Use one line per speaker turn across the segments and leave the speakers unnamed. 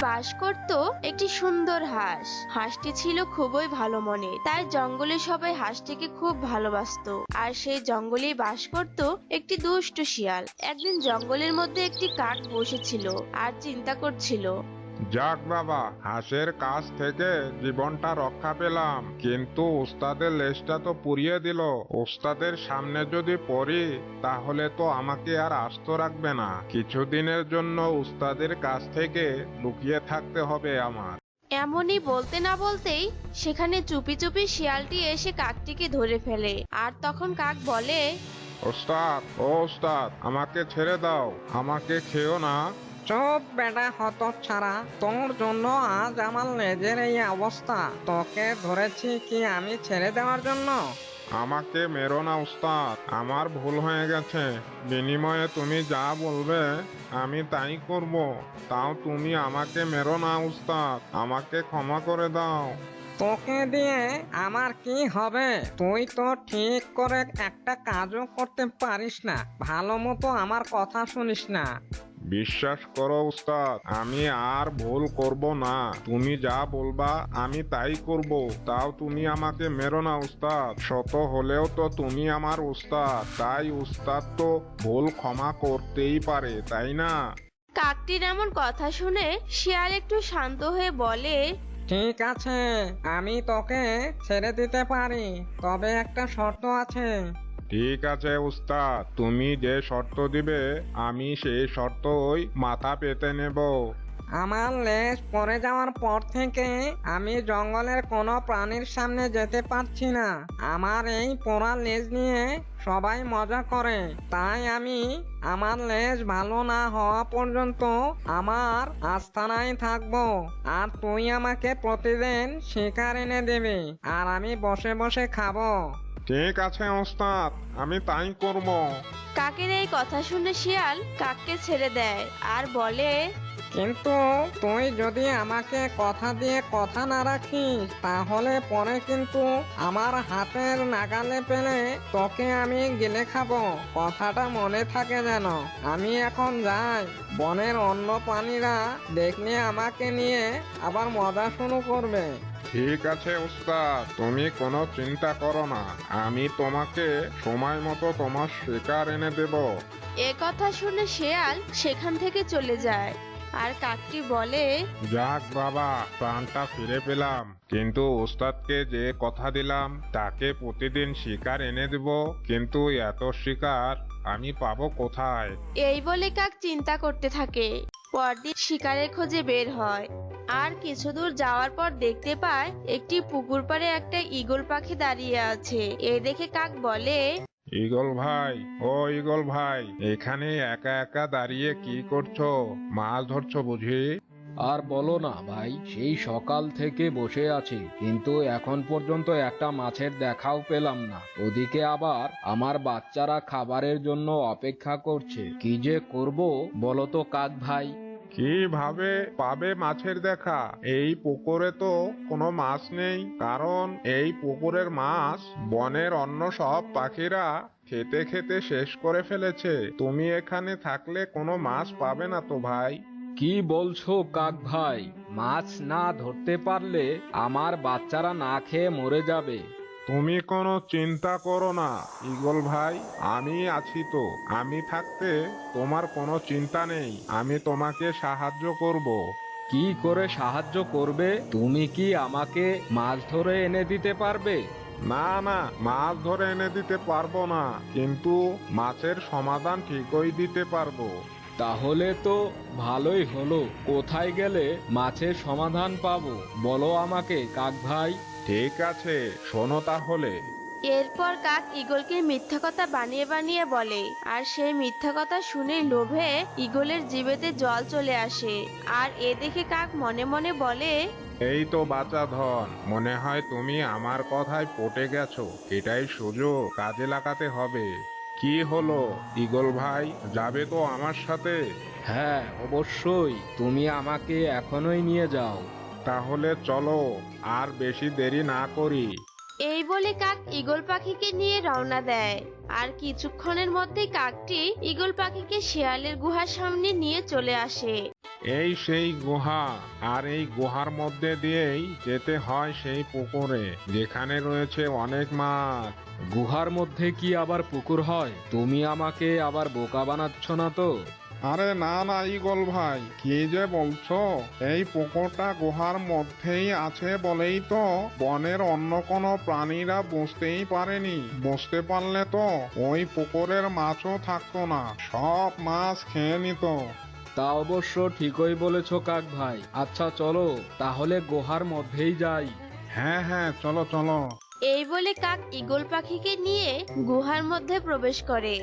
বাস করত একটি সুন্দর হাঁস। হাঁসটি ছিল খুবই ভালো মনে, তাই জঙ্গলে সবাই হাঁসটিকে খুব ভালোবাসতো। আর সেই জঙ্গলেই বাস করত একটি দুষ্ট শিয়াল। একদিন জঙ্গলের মধ্যে একটি কাক বসেছিল আর চিন্তা করছিল।
যাক বাবা, হাঁসের কাছ থেকে জীবনটা রক্ষা পেলাম, কিন্তু ওস্তাদের লেজটা তো পুড়িয়ে দিল। ওস্তাদের সামনে যদি পড়ি তাহলে তো আমাকে আর আস্ত রাখবে না। কিছুদিনের জন্য ওস্তাদের কাছ থেকে লুকিয়ে থাকতে হবে আমার।
এমনই বলতে না বলতেই সেখানে চুপি চুপি শিয়ালটি এসে কাকটিকে ধরে ফেলে। আর তখন কাক বলে,
ওস্তাদ, ও ওস্তাদ, আমাকে ছেড়ে দাও, আমাকে খেও না।
চুপ বেটা হতচ্ছাড়া, তোর জন্য আজ আমার লেজের এই অবস্থা। তোকে ধরেছি কি আমি ছেড়ে দেওয়ার জন্য?
আমাকে মেরো না ওস্তাদ, আমার ভুল হয়ে গেছে। বিনিময়ে তুমি যা বলবে আমি তাই করব। তাও তুমি আমাকে মেরো না ওস্তাদ, আমাকে ক্ষমা করে দাও।
তোকে দিয়ে আমার কি হবে? তুই তো ঠিক করে একটা কাজও করতে পারিস না, ভালো মতো আমার কথা শুনিস না।
বিশ্বাস করো উস্তাদ, আমি আর ভুল করব না। তুমি যা বলবা আমি তাই করব। তাও তুমি আমাকে মেরো না উস্তাদ। শত হলেও তো তুমি আমার উস্তাদ, তাই উস্তাদ তো ভুল ক্ষমা করতেই পারে, তাই না?
কাকটির এমন কথা শুনে শিয়াল একটু শান্ত হয়ে বলে,
ঠিক আছে, আমি তোকে ছেড়ে দিতে পারি, তবে একটা শর্ত আছে।
ঠিক আছে উস্তাদ, তুমি যে শর্ত দিবে আমি সেই শর্তই মাথা পেতে নেব।
আমার লেজ পড়ে যাওয়ার পর থেকে আমি জঙ্গলের কোনো প্রাণীর সামনে যেতে পারছি না। আমার এই পোড়া লেজ নিয়ে সবাই মজা করে, তাই আমি আমার লেজ ভালো না হওয়া পর্যন্ত আমার আস্তানায় থাকবো। আর তুই আমাকে প্রতিদিন শিকার এনে দিবি, আর আমি বসে বসে খাবো।
ঠিক আছে ওস্তাদ, আমি তাই করব।
কাকের এই কথা শুনে শিয়াল কাককে ছেড়ে দেয় আর বলে,
কিন্তু তুই যদি আমাকে কথা দিয়ে কথা না রাখিস তাহলে পরে কিন্তু আমার হাতের নাগালে পেলে তোকে আমি গিলে খাবো। কথাটা মনে থাকে যেন। আমি এখন যাই, বনের অন্য প্রাণীরা দেখলে আমাকে নিয়ে আবার মজা শুরু করবে।
ঠিক আছে উস্তাদ, তুমি কোনো চিন্তা করো না, আমি তোমাকে সময় মতো তোমার শিকার এনে দেব।
এ কথা শুনে শিয়াল সেখান থেকে চলে যায়। আর কাকটি বলে,
যাক বাবা, প্রাণটা ফিরে পেলাম। কিন্তু ওস্তাদকে যে কথা দিলাম তাকে প্রতিদিন শিকার এনে দেব, কিন্তু এত শিকার আমি পাবো কোথায়?
এই বলে কাক চিন্তা করতে থাকে। পরদিন শিকারের খোঁজে বের হয়। আর কিছু দূর যাওয়ার পর দেখতে পায় একটি পুকুর পাড়ে একটা ঈগল পাখি দাঁড়িয়ে আছে। এই দেখে কাক বলে,
ঈগল ভাই, ও ঈগল ভাই, এখানে একা একা দাঁড়িয়ে কি করছো? মাছ ধরছো বুঝি?
আর বলো না ভাই, সেই সকাল থেকে বসে আছি, কিন্তু এখন পর্যন্ত একটা মাছের দেখাও পেলাম না। ওদিকে আবার আমার বাচ্চারা খাবারের জন্য অপেক্ষা করছে। কি যে করব বলো তো কাক ভাই?
কিভাবে পাবে মাছের দেখা? এই পুকুরে তো কোনো মাছ নেই, কারণ এই পুকুরের মাছ বনের অন্য সব পাখিরা খেতে খেতে শেষ করে ফেলেছে। তুমি এখানে থাকলে কোনো মাছ পাবে না তো ভাই।
কি বলছো কাক ভাই? মাছ না ধরতে পারলে আমার বাচ্চারা না খেয়ে মরে যাবে।
তুমি কোনো চিন্তা করো না ঈগল ভাই, আমি আছি তো। আমি থাকতে তোমার কোনো চিন্তা নেই, আমি তোমাকে সাহায্য করব।
কি করে সাহায্য করবে? তুমি কি আমাকে মাছ ধরে এনে দিতে পারবে?
না না, মাছ ধরে এনে দিতে পারবো না, কিন্তু মাছের সমাধান ঠিকই দিতে পারবো।
তাহলে তো ভালোই হলো। কোথায় গেলে মাছের সমাধান পাবো বলো আমাকে কাক ভাই?
ঠিক আছে, শোনো তাহলে।
এরপর কাক ঈগলকে মিথ্যা কথা বানিয়ে বানিয়ে বলে। আর সেই মিথ্যা কথা শুনে লোভে ঈগলের জিভেতে জল চলে আসে। আর এ দেখে কাক মনে মনে বলে,
এই তো বাঁচা ধন, মনে হয় তুমি আমার কথায় পটে গেছো। এটাই সুযোগ, কাজে লাগাতে হবে। কি হলো ঈগল ভাই, যাবে তো আমার সাথে?
হ্যাঁ অবশ্যই, তুমি আমাকে এখনই নিয়ে যাও।
তাহলে চলো, আর বেশি দেরি না করি।
এই বলে কাক ঈগল পাখিকে নিয়ে রওনা দেয়। আর কিছুক্ষণের মধ্যেই কাকটি ঈগল পাখিকে শিয়ালের গুহার সামনে নিয়ে চলে আসে।
এই সেই গুহা, আর এই গুহার মধ্যে দিয়েই যেতে হয় সেই পুকুরে যেখানে রয়েছে অনেক মাছ।
গুহার মধ্যে কি আবার পুকুর হয়? তুমি আমাকে আবার বোকা বানাচ্ছ না তো?
আরে না না ঈগল ভাই, কি যে বলছো! এই পুকুরটা গুহার মধ্যেই আছে বলেই তো বনের অন্য কোনো প্রাণীরা বুঝতেই পারেনি। বুঝতে পারলে তো ওই পুকুরের মাছও থাকতো না, সব মাছ খেয়ে নিত।
তা অবশ্য ঠিকই বলেছ কাক ভাই। আচ্ছা চলো তাহলে গুহার মধ্যেই যাই।
হ্যাঁ হ্যাঁ, চলো চলো।
এই বলে কাক ঈগল পাখিকে নিয়ে গুহার মধ্যে প্রবেশ করে।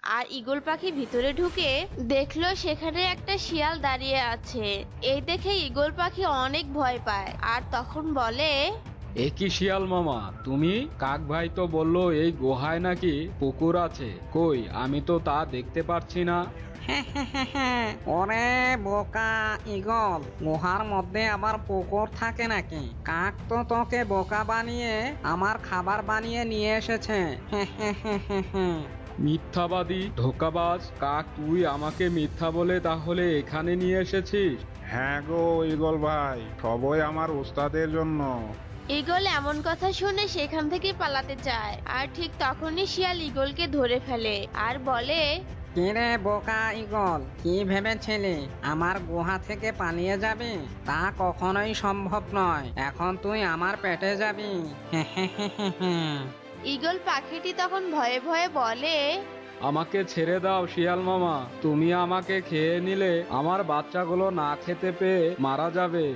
আর ঈগল পাখি ভিতরে ঢুকে দেখলো সেখানে একটা শিয়াল দাঁড়িয়ে আছে। এই দেখে ঈগল পাখি অনেক ভয় পায় আর তখন বলে,
এ কি শিয়াল মামা তুমি? কাক ভাই তো বললো এই গুহায় নাকি পুকুর আছে, কই আমি তো তা দেখতে পারছি না।
ওরে বোকা ঈগল, গুহার মধ্যে আবার পুকুর থাকে নাকি? কাক তো তোকে বোকা বানিয়ে আমার খাবার বানিয়ে নিয়ে এসেছে।
মিথ্যাবাদী, ধোঁকাবাজ কাক, তুই আমাকে মিথ্যা বলে তাহলে এখানে নিয়ে এসেছিস?
হ্যাঁ গো ঈগল ভাই, সবই আমার উস্তাদের জন্য।
ঈগল এমন কথা শুনে সেখান থেকে পালাতে চায় আর ঠিক তখনই শিয়াল ঈগলকে ধরে ফেলে আর বলে,
কিরে বোকা ঈগল, কি ভেবেছিলি আমার গুহা থেকে পালিয়ে যাবি? তা কখনোই সম্ভব নয়, এখন তুই আমার পেটে যাবি।
ঈগল পাখিটি তখন ভয়ে ভয়ে বলে,
আমাকে ছেড়ে দাও শিয়াল মামা, তুমি আমাকে খেয়ে নিলে আমার বাচ্চাগুলো না খেতে পেয়ে মারা যাবে।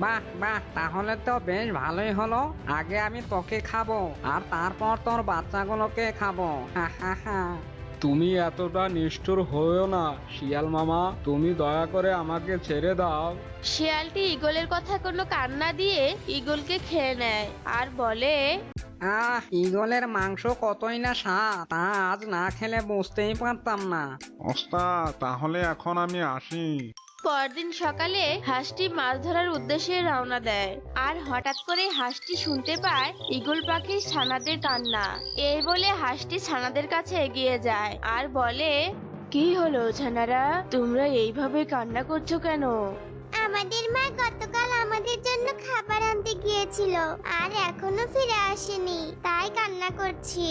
বাহ বাহ, তাহলে তো বেশ ভালোই হলো। আগে আমি তোকে খাবো আর তারপর তোর বাচ্চাগুলোকে খাবো। হা হা হা।
তুমি এতটা নিষ্ঠুর হয়েও না শিয়াল মামা, তুমি দয়া করে আমাকে ছেড়ে দাও।
শিয়ালটি ঈগলের কথা কোনো কান না দিয়ে ঈগলকে খেয়ে নেয় আর বলে,
ঈগলের মাংস কতই না স্বাদ, তা আজ না খেলে বুঝতেই পারতাম না।
ওস্তাদ, তাহলে এখন আমি আসি।
পরদিন সকালে হাঁসটি মাছ ধরার উদ্দেশ্যে রওনা দেয় আর হঠাৎ করে হাঁসটি শুনতে পায় ঈগল পাখির ছানাদের কান্না। এই বলে হাঁসটি ছানাদের কাছে এগিয়ে যায় আর বলে, কি হলো ছানারা, তোমরা এইভাবে কান্না করছো কেন?
আমাদের মা গতকাল আমাদের জন্য খাবার আনতে গিয়েছিল আর এখনো ফিরে আসেনি, তাই কান্না করছি।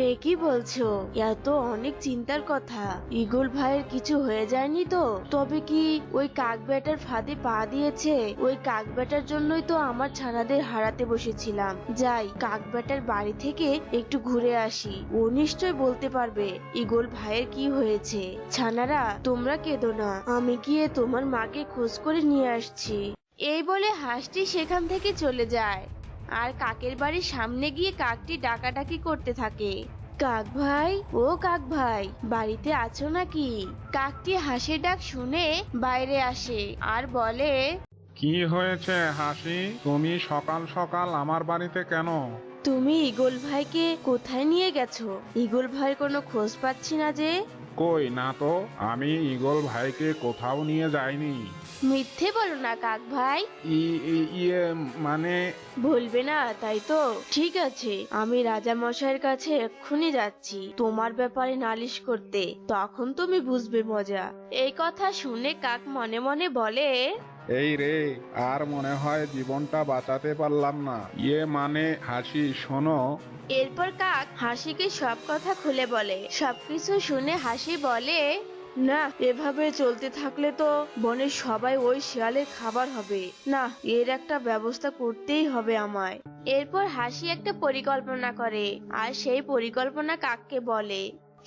এ কি বলছো? এত অনেক চিন্তার কথা। ঈগল ভাইয়ের কিছু হয়ে যায়নি তো? তবে কি ওই কাক বেটার ফাঁদে পা দিয়েছে? ওই কাক বেটার জন্যই তো আমার ছানাদের হারাতে বসেছিলাম। যাই কাক বেটার বাড়ি থেকে একটু ঘুরে আসি, ও নিশ্চয় বলতে পারবে ঈগল ভাইয়ের কি হয়েছে। ছানারা তোমরা কেঁদো না, আমি গিয়ে তোমার মাকে খোঁজ করে নিয়ে আসছি। এই বলে হাঁসটি সেখান থেকে চলে যায় আর কাকের বাড়ির সামনে গিয়ে কাকটি ডাকাডাকি করতে থাকে, কাক ভাই, ও কাক ভাই, বাড়িতে আছো নাকি? কাকটি হাসির ডাক শুনে বাইরে আসে আর বলে,
কি হয়েছে হাসি, তুমি সকাল সকাল আমার বাড়িতে কেন?
তুমি ঈগল ভাইকে কোথায় নিয়ে গেছো? ঈগল ভাইয়ের কোনো খোঁজ পাচ্ছি না যে।
কই না তো, আমি ঈগল ভাইকে কোথাও নিয়ে যাইনি।
মিথ্যে বলো না কাক ভাই।
ইয়ে মানে।
বলবে না তাই তো? ঠিক আছে, আমি রাজা মশাইয়ের কাছে এক্ষুনি যাচ্ছি তোমার ব্যাপারে নালিশ করতে, তখন তুমি বুঝবে মজা। এই কথা শুনে কাক মনে মনে বলে,
এই রে, আর মনে হয় জীবনটা বাঁচাতে পারলাম না। ইয়ে মানে হাসি শোনো।
এরপর কাক হাসিকে সব কথা খুলে বলে। সবকিছু শুনে হাসি বলে, না, এভাবে চলতে থাকলে তো বনের সবাই ওই শিয়ালের খাবার হবে। না, এর একটা ব্যবস্থা করতেই হবে আমায়। এরপর হাসি একটা পরিকল্পনা করে আর সেই পরিকল্পনা কাককে বলে,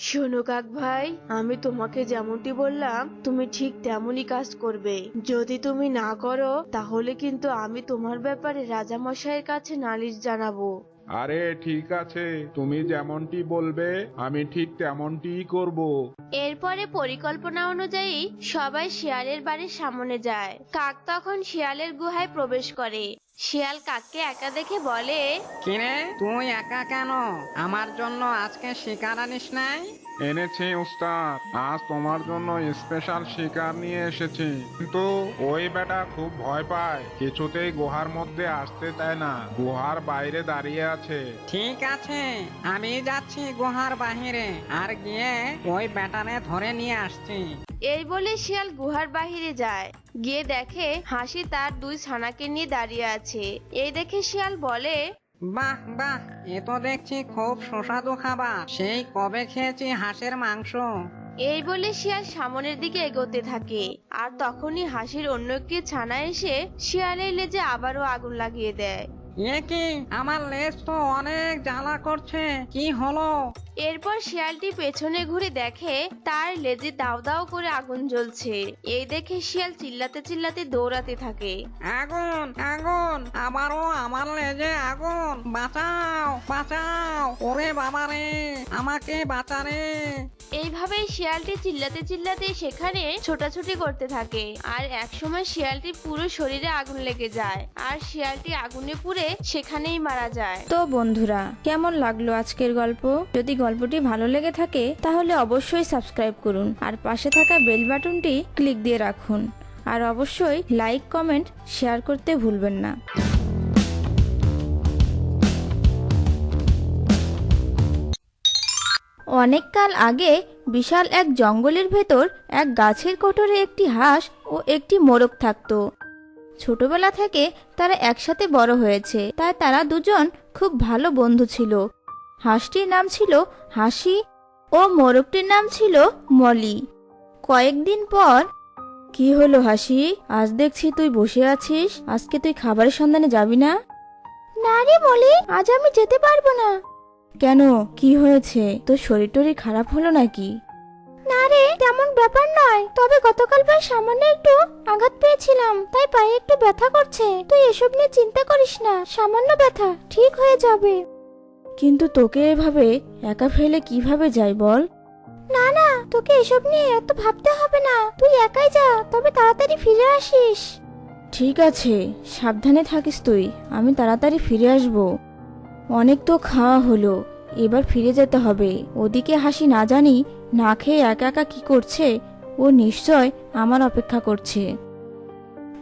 শোনো কাক ভাই, আমি তোমাকে যেমনটি বললাম তুমি ঠিক তেমনই কাজ করবে। যদি তুমি না করো তাহলে কিন্তু আমি তোমার ব্যাপারে রাজামশাইয়ের কাছে নালিশ জানাবো।
আরে ঠিক আছে, তুমি যেমনটি বলবে আমি ঠিক তেমনটিই করব।
এরপরে পরিকল্পনা অনুযায়ী সবাই শিয়ালের বাড়ির সামনে যায়। কাক তখন শিয়ালের গুহায় প্রবেশ করে। শিয়াল কাককে একা দেখে বলে,
কিরে তুই একা কেন? আমার জন্য আজকে শিকার আনিস নাই?
এনেছি উস্তাদ, আজ তোমার জন্য স্পেশাল শিকার নিয়ে এসেছি। কিন্তু ওই বেটা খুব ভয় পায়, কিছুতেই গুহার মধ্যে আসতে চায় না, গুহার বাইরে দাঁড়িয়ে আছে।
ঠিক আছে, আমি যাচ্ছি গুহার বাহিরে আর গিয়ে ওই ব্যাটারে ধরে নিয়ে আসছি।
এই বলে শিয়াল গুহার বাহিরে যায়, গিয়ে দেখে হাসি তার দুই ছানাকে নিয়ে দাঁড়িয়ে আছে। এই দেখে শিয়াল বলে,
বাহ বাহ, এ তো দেখছি খুব সুস্বাদু খাবার, সেই কবে খেয়েছি হাঁসের মাংস।
এই বলে শিয়াল সামনের দিকে এগোতে থাকে, আর তখনই হাসির অন্য একটি ছানা এসে শিয়ালের লেজে আবারও আগুন লাগিয়ে দেয়।
এ কি, আমার লেজ তো অনেক জ্বালা করছে, কি হলো?
এরপর শিয়ালটি পেছনে ঘুরে দেখে তার লেজে দাও দাও করে আগুন জ্বলছে। এই দেখে শিয়াল চিল্লাতে চিল্লাতে দৌড়াতে থাকে।
আগুন আগুন, আবারও আমার লেজে আগুন, বাঁচাও বাঁচাও, ওরে বাবা রে, আমাকে বাঁচারে।
এইভাবেই শিয়ালটি চিল্লাতে চিল্লাতে সেখানে ছোটাছুটি করতে থাকে, আর একসময় শিয়ালটির পুরো শরীরে আগুন লেগে যায়, আর শিয়ালটি আগুনে পুড়ে সেখানেই মারা যায়।
তো বন্ধুরা, কেমন লাগলো আজকের গল্প? যদি গল্পটি ভালো লেগে থাকে তাহলে অবশ্যই সাবস্ক্রাইব করুন আর পাশে থাকা বেল বাটনটি ক্লিক দিয়ে রাখুন, আর অবশ্যই লাইক, কমেন্ট, শেয়ার করতে ভুলবেন না। অনেক কাল আগে বিশাল এক জঙ্গলের ভেতর এক গাছের কোটরে একটি হাঁস ও একটি মোরগ থাকতো। ছোটবেলা থেকে তারা একসাথে বড় হয়েছে, তাই তারা দুজন খুব ভালো বন্ধু ছিল। হাঁসটির নাম ছিল হাসি ও মোরগটির নাম ছিল মলি। কয়েকদিন পর, কি হলো হাসি, আজ দেখছি তুই বসে আছিস, আজকে তুই খাবারের সন্ধানে যাবি না? না রে মলি, আজ আমি যেতে পারবো না। কেন, কি হয়েছে, তোর শরীর টরীর খারাপ হলো নাকি? না রে, তেমন ব্যাপার নয়, তবে গতকাল পায়ে সামান্য একটু আঘাত পেয়েছিলাম, তাই পায়ে একটু ব্যথা করছে। তুই এসব নিয়ে চিন্তা করিস না, সামান্য ব্যথা, ঠিক হয়ে যাবে। কিন্তু তোকে এভাবে একা ফেলে কিভাবে যাই বল? না না, তোকে এসব নিয়ে এত ভাবতে হবে না, তুই একাই যা, তবে তাড়াতাড়ি ফিরে আসিস। ঠিক আছে, সাবধানে থাকিস তুই, আমি তাড়াতাড়ি ফিরে আসব। অনেক তো খাওয়া হলো, এবার ফিরে যেতে হবে। ওদিকে হাসি না জানি না খেয়ে একা একা কি করছে, ও নিশ্চয় আমার অপেক্ষা করছে।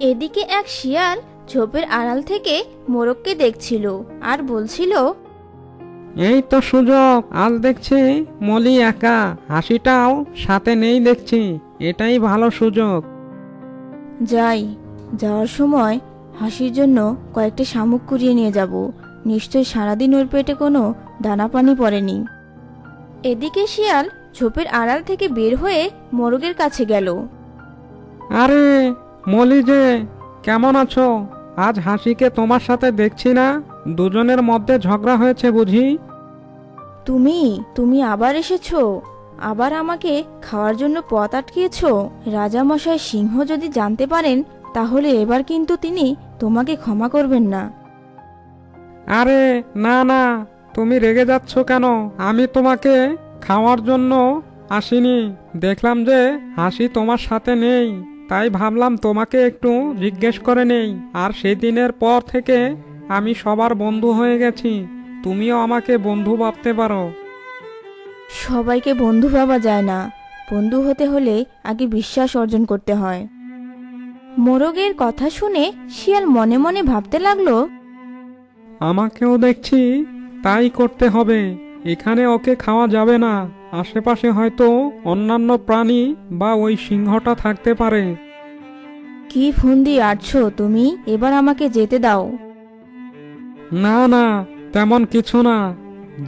এদিকে এক শিয়াল ঝোপের আড়াল থেকে মোরগকে দেখছিল আর বলছিল,
এই তো সুযোগ, আজ দেখছি মলি একা, হাসিটাও সাথে নেই দেখছি, এটাই ভালো সুযোগ।
যাই, যাওয়ার সময় হাসির জন্য কয়েকটা শামুক কুড়িয়ে নিয়ে যাব, নিশ্চয় সারাদিন ওর পেটে কোনো দানা পানি পড়েনি। এদিকে শিয়াল ঝোপের আড়াল থেকে বের হয়ে মোরগের কাছে গেল।
আরে মলি যে, কেমন আছো? আজ হাসিকে তোমার সাথে দেখছি না, দুজনের মধ্যে ঝগড়া হয়েছে বুঝি?
তুমি আবার এসেছো, আবার আমাকে খাওয়ার জন্য পথ আটকিয়েছো। রাজামশাই সিংহ যদি জানতে পারেন তাহলে এবার কিন্তু তিনি তোমাকে ক্ষমা করবেন না।
আরে না না, তুমি রেগে যাচ্ছ কেন? আমি তোমাকে খাওয়ার জন্য আসিনি, দেখলাম যে হাসি তোমার সাথে নেই, তাই ভাবলাম তোমাকে একটু জিজ্ঞেস করে নেই। আর সেদিনের পর থেকে আমি সবার বন্ধু হয়ে গেছি, তুমিও আমাকে বন্ধু ভাবতে পারো।
সবাইকে বন্ধু ভাবা যায় না, বন্ধু হতে হলে আগে বিশ্বাস অর্জন করতে হয়। মোরগের কথা শুনে শিয়াল মনে মনে ভাবতে লাগলো,
আমাকেও দেখছি তাই করতে হবে, এখানে ওকে খাওয়া যাবে না, আশেপাশে হয়তো অন্যান্য প্রাণী বা ওই সিংহটা থাকতে পারে।
কি ফন্দি আটছো তুমি, এবার আমাকে যেতে দাও।
না না, তেমন কিছু না,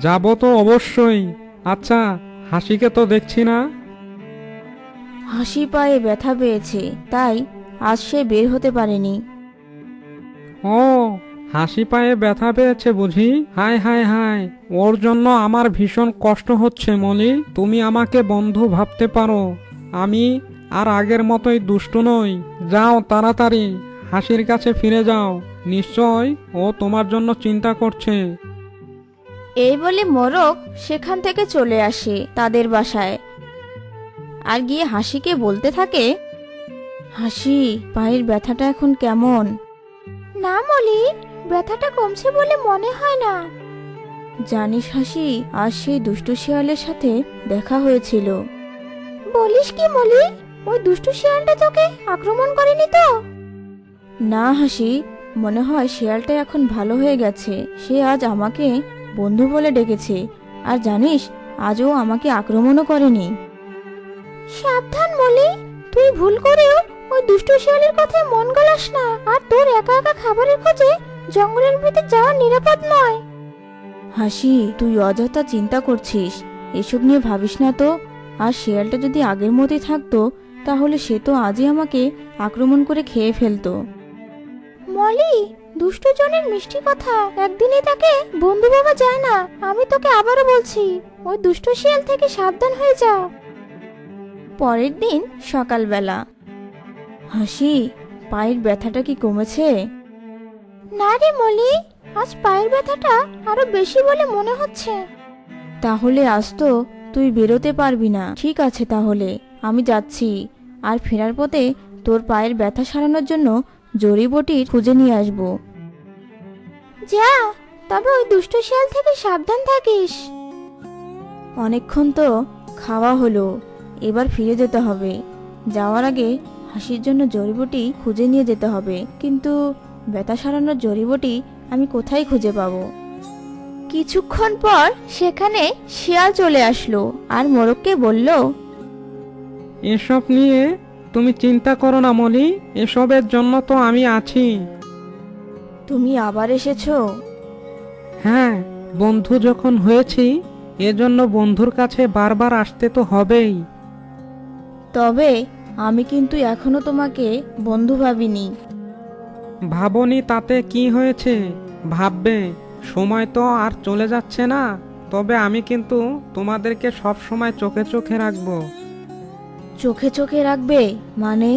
যাব তো অবশ্যই। আচ্ছা, হাসিকে তো দেখছি না।
হাসি পায়ে ব্যথা পেয়েছে, তাই আজ সে বের হতে পারেনি।
ও, হাসি পায়ে ব্যথা পেয়েছে বুঝি? হায় হায় হায়, ওর জন্য আমার ভীষণ কষ্ট হচ্ছে মলি। তুমি আমাকে বন্ধু ভাবতে পারো, আমি আর আগের মতোই দুষ্টু নই। যাও তাড়াতাড়ি হাসির কাছে ফিরে যাও, নিশ্চয় ও তোমার জন্য চিন্তা করছে।
এই বলে মোরগ সেখান থেকে চলে আসে তাদের বাসায়, আর গিয়ে হাসিকে বলতে থাকে, হাসি, পায়ের ব্যথাটা এখন কেমন? না মলি, ব্যথাটা কমছে বলে মনে হয় না। জানিস হাসি, আজ সেই দুষ্টু শিয়ালের সাথে দেখা হয়েছিল। বলিস কি মলি? ওই দুষ্টু শিয়ালটা তোকে আক্রমণ করেনি তো? না হাসি, মনে হয় শিয়ালটা এখন ভালো হয়ে গেছে। সে আজ আমাকে বন্ধু বলে ডেকেছে, আর জানিস আজও আমাকে আক্রমণও করেনি। সাবধান মলি, তুই ভুল করেও ওই দুষ্টু শিয়ালের কথায় মন গলাস না। আর তোর একা একা খাবারের খোঁজে জঙ্গলের ভিতর যাওয়া নিরাপদ নয়। হাসি, তুই অযথা চিন্তা করছিস, এসব নিয়ে ভাবিস না তো। আর শিয়ালটা যদি আগের মতোই থাকতো তাহলে সে তো আজই আমাকে আক্রমণ করে খেয়ে ফেলতো। মলি, দুষ্টু জনের মিষ্টি কথা একদিনে তাকে বন্ধু ভাবা যায় না। আমি তোকে আবারও বলছি, ওই দুষ্টু শিয়াল থেকে সাবধান হয়ে যা। পরের দিন সকালবেলা। হাসি, পায়ের ব্যথাটা কি কমেছে? না রে মলি, আজ পায়ের ব্যথাটা আরো বেশি বলে মনে হচ্ছে। তাহলে আজ তো তুই বেরোতে পারবি না। ঠিক আছে, তাহলে আমি যাচ্ছি। আর ফেরার পথে তোর পায়ের ব্যথা সারানোর জন্য জড়িবটি খুঁজে নিয়ে আসবো। যা, তবে ওই দুষ্ট শিয়াল থেকে সাবধান থাকিস। অনেকক্ষণ তো খাওয়া হলো, এবার ফিরে যেতে হবে। যাওয়ার আগে হাসির জন্য জড়িবটি খুঁজে নিয়ে যেতে হবে। কিন্তু ব্যথা সারানোর জড়িবটি আমি কোথায় খুঁজে পাবো? কিছুক্ষণ পর সেখানে শিয়াল চলে আসলো আর মোরগকে বলল,
এসব নিয়ে তুমি চিন্তা করো না মলি, এসবের জন্য তো আমি আছি।
তুমি আবার এসেছো?
হ্যাঁ, বন্ধু যখন হয়েছি এজন্য বন্ধুর কাছে বারবার আসতে তো হবেই।
তবে আমি কিন্তু এখনো তোমাকে বন্ধু ভাবিনি।
ভাবনি তাতে কি হয়েছে, ভাববে। সময় তো আর চলে যাচ্ছে না। তবে আমি কিন্তু তোমাদেরকে সব সময় চোখে চোখে রাখবো।
চোখে চোখে রাখবে মানে?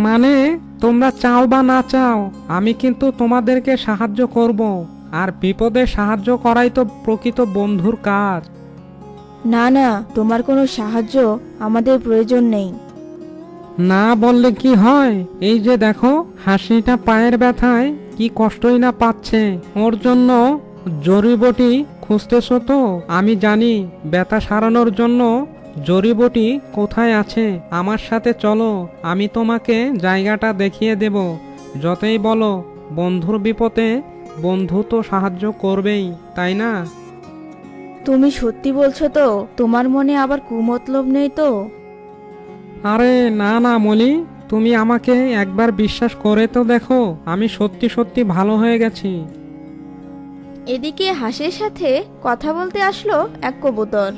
মানে তোমরা চাও বা না চাও, আমি কিন্তু তোমাদেরকে সাহায্য করব। আর বিপদে সাহায্য করাই তো প্রকৃত বন্ধুর কাজ।
না না, তোমার কোনো সাহায্য আমাদের প্রয়োজন নেই।
না বললে কি হয়? এই যে দেখো, হাসিটা পায়ের ব্যথায় কি কষ্টই না পাচ্ছে। ওর জন্য জড়িবটি খুঁজতেছো তো? আমি জানি ব্যথা সারানোর জন্য জড়িবটি কোথায় আছে। আমার সাথে চলো, আমি তোমাকে জায়গাটা দেখিয়ে দেব। যতই বলো, বন্ধুর বিপদে বন্ধু তো সাহায্য করবেই, তাই না?
তুমি সত্যি বলছো তো? তোমার মনে আবার কুমতলব নেই তো?
আরে না না মলি, তুমি আমাকে একবার বিশ্বাস করে তো দেখো, আমি সত্যি সত্যি ভালো হয়ে গেছি।
এদিকে হাসির সাথে কথা বলতে আসলো এক কবুতর।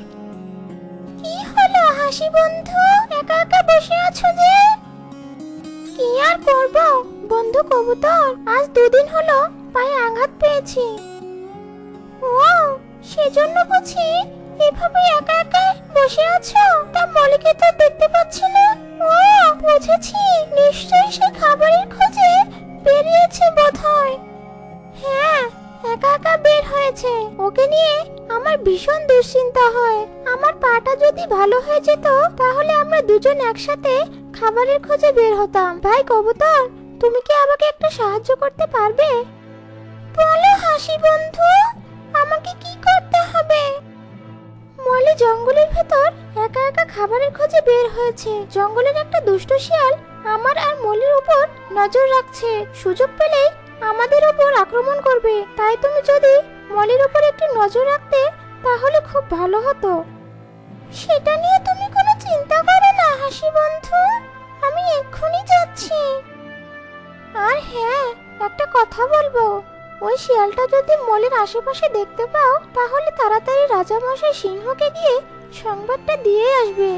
কি হলো হাসি বন্ধু, একা একা বসে আছো যে? কি আর করব বন্ধু কবুতর, আজ দুদিন হলো পায়ে আঘাত পেয়েছি। ও, সেজন্য বুঝি এভাবে একা একা বসে আছো? তা মলিকে তো দেখতে পাচ্ছি না। ও, বুঝেছি, নিশ্চয়ই সে খাবারের খোঁজে বেরিয়েছে বোধহয়। হ্যাঁ, একা একা বের হয়েছে। ওকে নিয়ে আমার ভীষণ দুশ্চিন্তা হয়। আমার পাটা যদি ভালো হয়ে যেত তাহলে আমরা দুজন একসাথে খাবারের খোঁজে বের হতাম। ভাই কবুতর, তুমি কি আমাকে একটু সাহায্য করতে পারবে? বলো হাসি বন্ধু, আমাকে কি করতে হবে? মলি জঙ্গলের ভেতর একা একা খাবারের খোঁজে বের হয়েছে। জঙ্গলের একটা দুষ্ট শিয়াল আমার আর মলির উপর নজর রাখছে। সুযোগ পেলেই আমাদের উপর আক্রমণ করবে। তাই তুমি যদি মলির উপর একটু নজর রাখতে তাহলে খুব ভালো হতো। সেটা নিয়ে তুমি কোনো চিন্তা করো না হাসি বন্ধু, আমি এক্ষুনি যাচ্ছি। আর হ্যাঁ, একটা কথা বলবো, ওই শিয়ালটা যদি মলের আশেপাশে দেখতে পাও তাহলে তাড়াতাড়ি রাজামশাই সিংহকে গিয়ে সংবাদটা দিয়ে আসবে।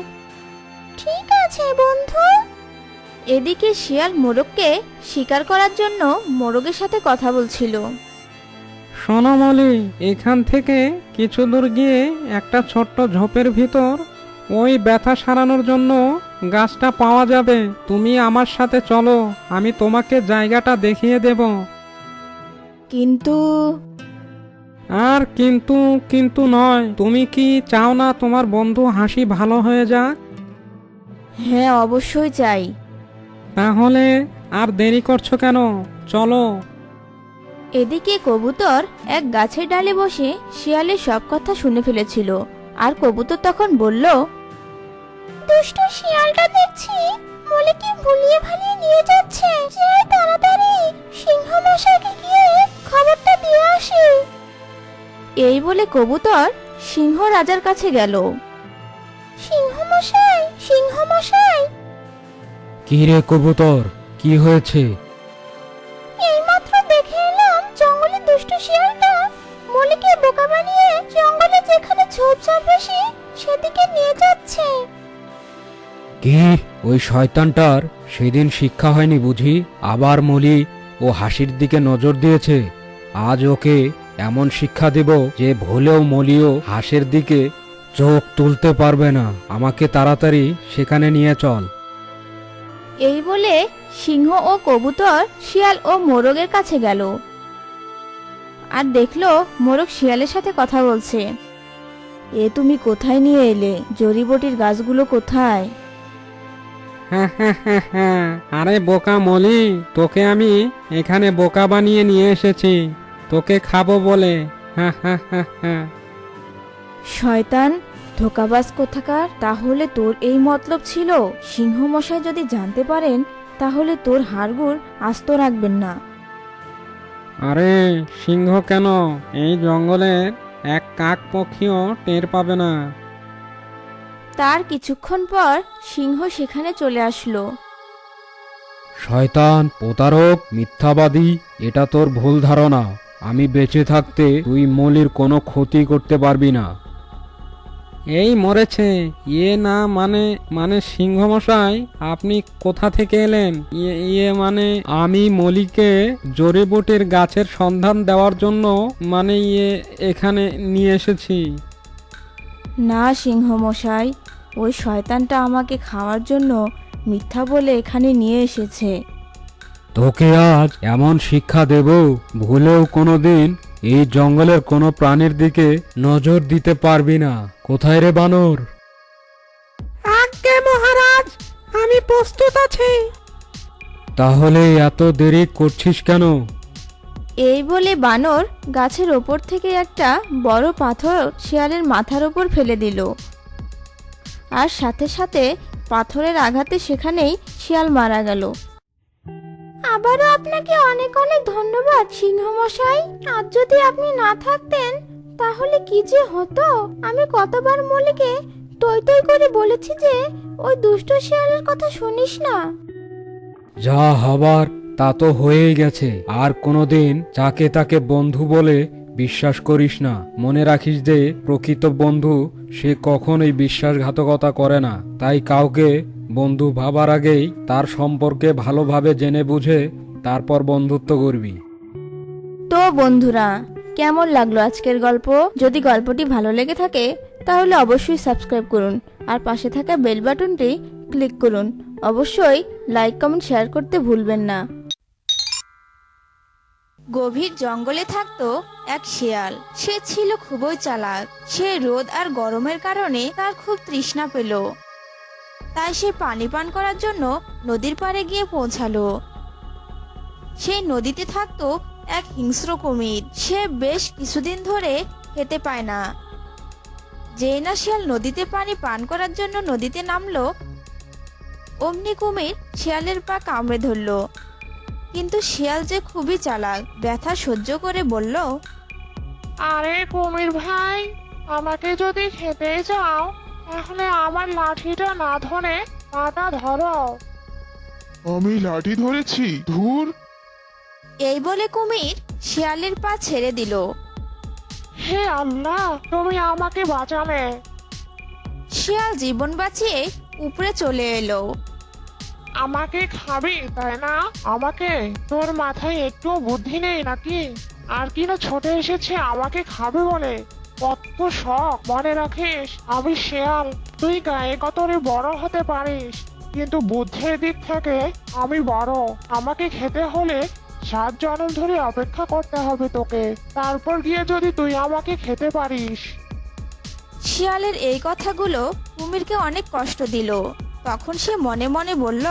ঠিক আছে বন্ধু। এদিকে শিয়াল মোরগকে শিকার করার জন্য মোরগের সাথে কথা বলছিল।
শোনো মলি, এখান থেকে কিছু দূর গিয়ে একটা ছোট্ট ঝোপের ভিতর ওই ব্যথা সারানোর জন্য গাছটা পাওয়া যাবে। তুমি আমার সাথে চলো, আমি তোমাকে জায়গাটা দেখিয়ে দেব।
কিন্তু
আর কিন্তু কিন্তু নয়, তুমি কি চাও না তোমার বন্ধু হাসি ভালো হয়ে যাক?
হ্যাঁ, অবশ্যই চাই।
তাহলে আর দেরি করছো কেন? চলো।
এদিকে কবুতর এক গাছের ডালে বসে শিয়ালের সব কথা শুনে ফেলেছিল। আর কবুতর তখন বলল,
দুষ্ট শিয়ালটা দেখছি মলিকে ভুলিয়ে ভালিয়ে নিয়ে যাচ্ছে। যাই তাড়াতাড়ি সিংহ মশাইকে গিয়ে খবরটা দিয়ে আসি।
এই বলে কবুতর সিংহ রাজার কাছে গেল।
সিংহ মশাই, সিংহ মশাই,
কি রে কবুতর, কি হয়েছে?
এইমাত্র দেখে এলাম জঙ্গলে দুষ্ট শিয়ালটা মলিকে বোকা বানিয়ে জঙ্গলে যেখানে ঝোপঝাড় বেশি সেদিকে নিয়ে যাচ্ছে।
কি, ওই শয়তানটার সেদিন শিক্ষা হয়নি বুঝি? আবার মলি ও হাসির দিকে নজর দিয়েছে। আজ ওকে এমন শিক্ষা দেব যে ভুলেও মলিও হাসের দিকে চোখ তুলতে পারবে না। আমাকে তাড়াতাড়ি সেখানে নিয়ে চল।
এই বলে সিংহ ও কবুতর শিয়াল ও মোরগের কাছে গেল। আর দেখলো মোরগ শিয়ালের সাথে কথা বলছে। এ তুমি কোথায় নিয়ে এলে? জড়িবটির গাছগুলো কোথায়?
আরে বোকা মলি, তোকে আমি এখানে বোকা বানিয়ে নিয়ে এসেছি তোকে খাবো বলে।
শয়তান, ধোকাবাজ কোথাকার! তাহলে তোর এই মতলব ছিল। সিংহ মশাই যদি জানতে পারেন তাহলে তোর হাড়গুড় আস্ত রাখবেন না।
আরে সিংহ কেন, এই জঙ্গলের এক কাক পক্ষীও টের পাবে না।
তার কিছুক্ষণ পর সিংহ সেখানে চলে আসলো।
শয়তান, প্রতারক, মিথ্যাবাদী, এটা তোর ভুল ধারণা। আমি বেঁচে থাকতে তুই মলির কোনো ক্ষতি করতে পারবি না।
এই মরেছে ইয়ে না, মানে সিংহ মশাই আপনি কোথা থেকে এলেন? ইয়ে মানে আমি মলিকে জড়িবুটির গাছের সন্ধান দেওয়ার জন্য এখানে নিয়ে এসেছি।
না সিংহ মশাই, ওই শয়তানটা আমাকে খাওয়ার জন্য মিথ্যা বলে এখানে নিয়ে এসেছে।
তোকে আজ এমন শিক্ষা দেব, ভুলেও কোনোদিন এই জঙ্গলের কোনো প্রাণীর দিকে নজর দিতে পারবি না। কোথায় রে বানর?
আজ্ঞে মহারাজ, আমি প্রস্তুত আছি।
তাহলে এত দেরি করছিস কেন?
এই বলে বানর গাছের ওপর থেকে একটা বড় পাথর শিয়ালের মাথার ওপর ফেলে দিল। আর সাথে সাথে পাথরের আঘাতে সেখানেই শিয়াল মারা গেল।
আবারও আপনাকে অনেক অনেক ধন্যবাদ সিংহ মশাই। আজ যদি আপনি না থাকতেন তাহলে কি যে হতো। আমি কতবার মলিকে টই টই করে বলেছি যে ওই দুষ্ট শিয়ালের কথা শুনিস না।
যা হবার তা তো হয়েই গেছে। আর কোনোদিন যাকে তাকে বন্ধু বলে বিশ্বাস করিস না। মনে রাখিস যে প্রকৃত বন্ধু সে কখনোই বিশ্বাসঘাতকতা করে না। তাই কাউকে বন্ধু ভাবার আগেই তার সম্পর্কে ভালোভাবে জেনে বুঝে তারপর বন্ধুত্ব করবি।
তো বন্ধুরা, কেমন লাগলো আজকের গল্প? যদি গল্পটি ভালো লেগে থাকে তাহলে অবশ্যই সাবস্ক্রাইব করুন আর পাশে থাকা বেল বাটনটি ক্লিক করুন। অবশ্যই লাইক, কমেন্ট, শেয়ার করতে ভুলবেন না। গভীর জঙ্গলে থাকতো এক শিয়াল। সে ছিল খুবই চালাক। সে রোদ আর গরমের কারণে তার খুব তৃষ্ণা পেল। তাই সে পানি পান করার জন্য নদীর পাড়ে গিয়ে পৌঁছালো। সেই নদীতে থাকতো এক হিংস্র কুমির। সে বেশ কিছুদিন ধরে খেতে পায় না। যেই না শিয়াল নদীতে পানি পান করার জন্য নদীতে নামলো, অমনি কুমির শিয়ালের পা কামড়ে ধরলো। কিন্তু শিয়াল যে খুবই চালাক, ব্যথা সহ্য করে বলল,
আরে কুমির ভাই, আমাকে যদি খেতে চাও তাহলে আমার লাঠিটা না ধরে পাটা ধরো।
আমি লাঠি ধরেছি, ধুর।
এই বলে কুমির শিয়ালের পা ছেড়ে দিল।
হে আল্লাহ, তুমি আমাকে বাঁচালে।
শিয়াল জীবন বাঁচিয়ে উপরে চলে এলো।
আমাকে খাবি তাই না? আমাকে? তোর মাথায় একটু বুদ্ধি নেই নাকি? আর কি না ছোট এসেছে আমাকে খাবে বলে? কত শখ, মনে রাখিস আমি শিয়াল, তুই গায়ে গতরে বড় হতে পারিস, কিন্তু বুদ্ধির দিক থেকে আমি বড়। আমাকে খেতে হলে 7 জনম ধরে অপেক্ষা করতে হবে তোকে, তারপর গিয়ে যদি তুই আমাকে খেতে পারিস।
শিয়ালের এই কথাগুলো কুমিরকে অনেক কষ্ট দিল। তখন সে মনে মনে বলল,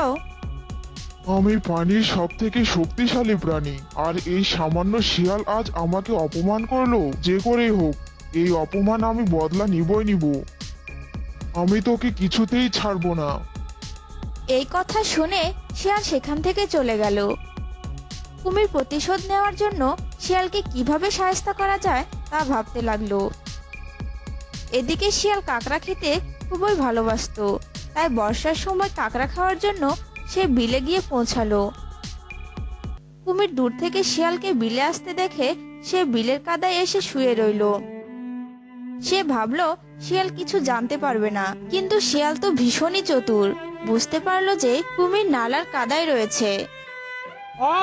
আমি পানির সব থেকে শক্তিশালী প্রাণী, আর এই সামান্য শিয়াল আজ আমাকে অপমান করলো। যে করেই হোক, এই অপমান আমি বদলা নিবই নিব। আমি তোকে কিছুতেই ছাড়বো না।
এই কথা শুনে শিয়াল সেখান থেকে চলে গেল। কুমির প্রতিশোধ নেওয়ার জন্য শিয়ালকে কিভাবে সাহায্য করা যায় তা ভাবতে লাগলো। এদিকে শিয়াল কাঁকড়া খেতে খুবই ভালোবাসতো, তাই বর্ষার সময় কাঁকড়া খাওয়ার জন্য সে বিলে গিয়ে পৌঁছালো। কুমির দূর থেকে শিয়ালকে বিলে আসতে দেখে সে বিলের কাদায় এসে শুয়ে রইল। সে ভাবলো শিয়াল কিছু জানতে পারবে না, কিন্তু শিয়াল তো ভীষণই চতুর, বুঝতে পারলো যে কুমির নালার কাদায় রয়েছে।
ও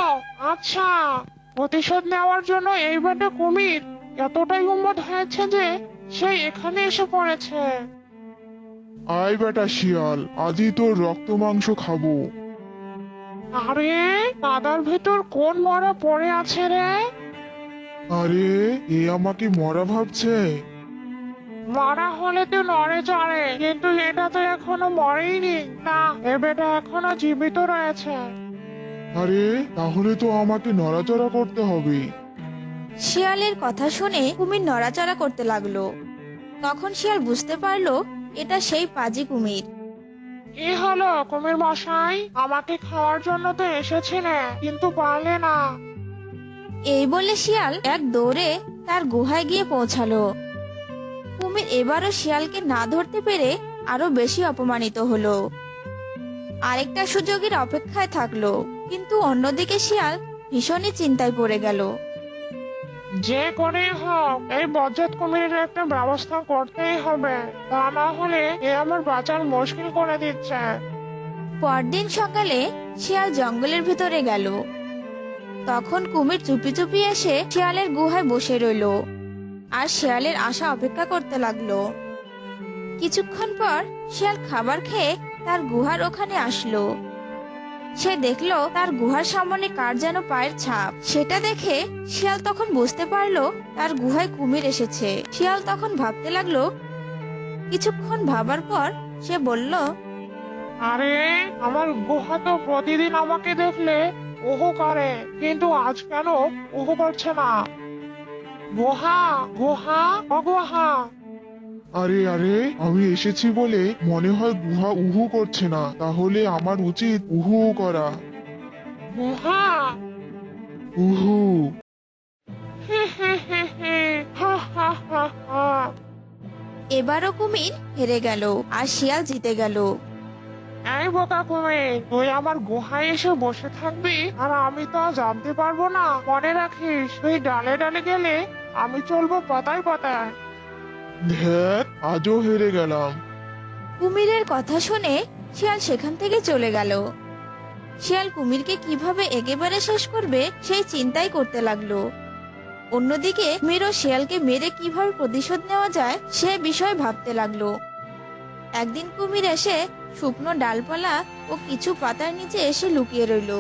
আচ্ছা, প্রতিশোধ নেওয়ার জন্য এই বেটা কুমির এতটাই উন্মাদ হয়েছে যে সে এখানে এসে পড়েছে।
আয় বেটা শিয়াল, আজই তোর রক্ত মাংস খাবো।
আরে কাদার ভেতর কোন মরা পড়ে আছে রে?
আরে এ আমাকে মরা ভাবছে।
মারা হলে তো নড়ে চড়ে, কিন্তু এটা তো এখনো মরেইনি। না, এ বেটা এখনো জীবিত রয়েছে।
আরে তাহলে তো আমাকে নড়াচড়া করতে হবে।
শিয়ালের কথা শুনে কুমির নড়াচড়া করতে লাগলো। তখন শিয়াল বুঝতে পারলো এটা সেই পাজি কুমির।
কি হলো কুমির মশাই, আমাকে খাওয়ার জন্য তো এসেছিলে, কিন্তু পারলে না।
এই বলে শিয়াল এক দৌড়ে তার গুহায় গিয়ে পৌঁছালো। কুমির এবারও শিয়ালকে না ধরতে পেরে আরো বেশি অপমানিত হলো। আরেকটা সুযোগের অপেক্ষায় থাকলো, কিন্তু অন্যদিকে শিয়াল ভীষণই চিন্তায় পড়ে গেল।
যে করে হোক এই বজ্জাত কুমিরের একটা ব্যবস্থা করতেই হবে, তা না হলে এ আমার বাঁচার মুশকিল করে দিচ্ছে।
পরদিন সকালে শিয়াল জঙ্গলের ভিতরে গেল। তখন কুমির চুপি চুপি এসে শিয়ালের গুহায় বসে রইল আর শিয়ালের আশা অপেক্ষা করতে লাগলো। কিছুক্ষণ পর শিয়াল খাবার খেয়ে তার গুহার ওখানে আসলো। সে দেখলো তার গুহার সামনে কার যেন পায়ের ছাপ। সেটা দেখে শিয়াল তখন বুঝতে পারলো তার গুহায় কুমির এসেছে। শিয়াল তখন ভাবতে লাগলো। কিছুক্ষণ ভাবার পর সে বলল,
আরে আমার গুহা তো প্রতিদিন আমাকে দেখলে ওহো করে, কিন্তু আজ কেন ওহো করছে না? গুহা গুহা ও গুহা।
আরে আরে আমি এসেছি বলে মনে হয় গুহা উহু করছে না, তাহলে আমার উচিত উহু করা।
গুহা
উহু।
হে হে হে হে, হা হা হা হা।
এবারও কুমির হেরে গেল আর শিয়াল জিতে গেল।
এই বোকা কুমির, তুই আমার গুহায় এসে বসে থাকবি আর আমি তো জানতে পারবো না? মনে রাখিস, তুই ডালে ডালে গেলে আমি চলবো পাতায় পাতায়।
ধ্যাত, আজও হেরে গেলাম।
কুমিরের কথা শুনে শিয়াল সেখান থেকে চলে গেল। শিয়াল কুমিরকে কিভাবে একেবারে শেষ করবে সেই চিন্তাই করতে লাগলো। অন্যদিকে কুমির ও শিয়ালকে মেরে কিভাবে প্রতিশোধ নেওয়া যায় সে বিষয়ে ভাবতে লাগলো। একদিন কুমির এসে শুকনো ডালপালা ও কিছু পাতার নিচে এসে লুকিয়ে রইল।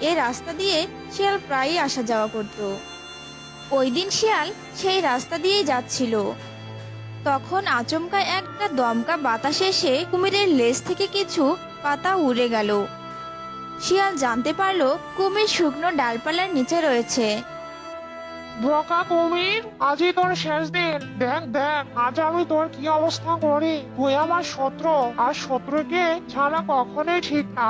এই রাস্তা দিয়ে শিয়াল প্রায়ই আসা যাওয়া করত। ওই দিন শিয়াল সেই রাস্তা দিয়েই যাচ্ছিল। তখন আচমকা একটা দমকা বাতাস এসে কুমিরের লেজ থেকে কিছু পাতা উড়ে গেল। শিয়াল জানতে পারলো কুমির শুকনো ডালপালার নিচে রয়েছে।
বোকা কুমির, আজই তোর শেষ দিন। দেখ দেখ আজ আমি তোর কি অবস্থা করি। তুই আমার শত্রু, আর শত্রুকে ছাড়া কখনোই ঠিক না।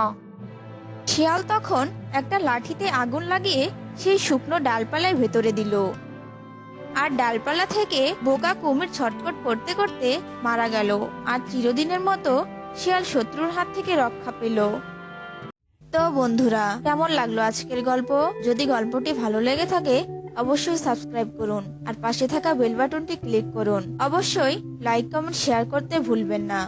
শিয়াল তখন একটা লাঠিতে আগুন লাগিয়ে সেই শুকনো ডালপালার ভেতরে দিল। আর ডালপালা থেকে বোকা কুমির ছটফট করতে করতে মারা গেল। আর চিরদিনের মতো শিয়াল শত্রুর হাত থেকে রক্ষা পেল। তো বন্ধুরা, কেমন লাগলো আজকের গল্প? যদি গল্পটি ভালো লেগে থাকে অবশ্যই সাবস্ক্রাইব করুন আর পাশে থাকা বেল বাটনটি ক্লিক করুন। অবশ্যই লাইক কমেন্ট শেয়ার করতে ভুলবেন না।